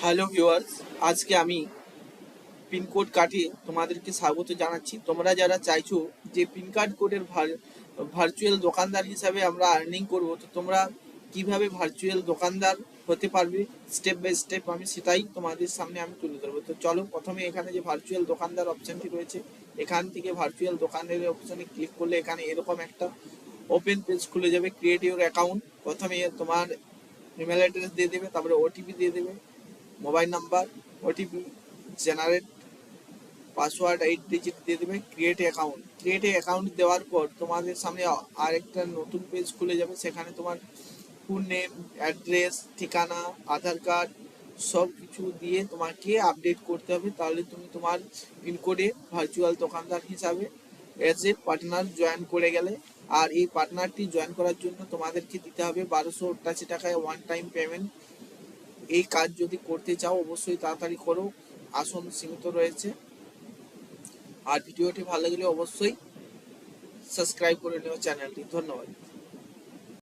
Hello viewers, আজকে আমি pin code কাটিয়ে তোমাদেরকে স্বাগত জানাচ্ছি। তোমরা যারা চাইছো যে পিন কার্ড কোডের ভার্চুয়াল দোকানদার হিসাবে আমরা আর্নিং করব, তো তোমরা কিভাবে ভার্চুয়াল দোকানদার হতে পারবে স্টেপ বাই স্টেপ আমি সেটাই তোমাদের সামনে আমি তুলে ধরবো। তো চলো, প্রথমে এখানে যে ভার্চুয়াল দোকানদার অপশনটি রয়েছে, এখান থেকে ভার্চুয়াল দোকানের অপশনে ক্লিক করলে এখানে এরকম একটা ওপেন পেজ খুলে যাবে। ক্রিয়েট ইউর অ্যাকাউন্ট, প্রথমে তোমার ইমেল অ্যাড্রেস দিয়ে দেবে, তারপরে ওটিপি দিয়ে দেবে, mobile number, OTP, generate password 8 digit দিয়ে দেবে, ক্রিয়েট অ্যাকাউন্ট দেওয়ার পর তোমাদের সামনে আরেকটা নতুন পেজ খুলে যাবে। সেখানে তোমার ফুল নেম, অ্যাড্রেস, ঠিকানা, আধার কার্ড সব কিছু দিয়ে তোমাকে আপডেট করতে হবে। তাহলে তুমি তোমার পিনকোডে ভার্চুয়াল দোকানদার হিসাবে এজ এ পার্টনার জয়েন করে গেলে। আর এই পার্টনারটি জয়েন করার জন্য তোমাদেরকে দিতে হবে 1288 টাকায় ওয়ান টাইম পেমেন্ট। এই কাজ যদি করতে চাও অবশ্যই তাড়াতাড়ি করো, আসন সীমিত রয়েছে। আর ভিডিওটি ভালো লাগলে অবশ্যই সাবস্ক্রাইব করে নিও চ্যানেলটি। ধন্যবাদ।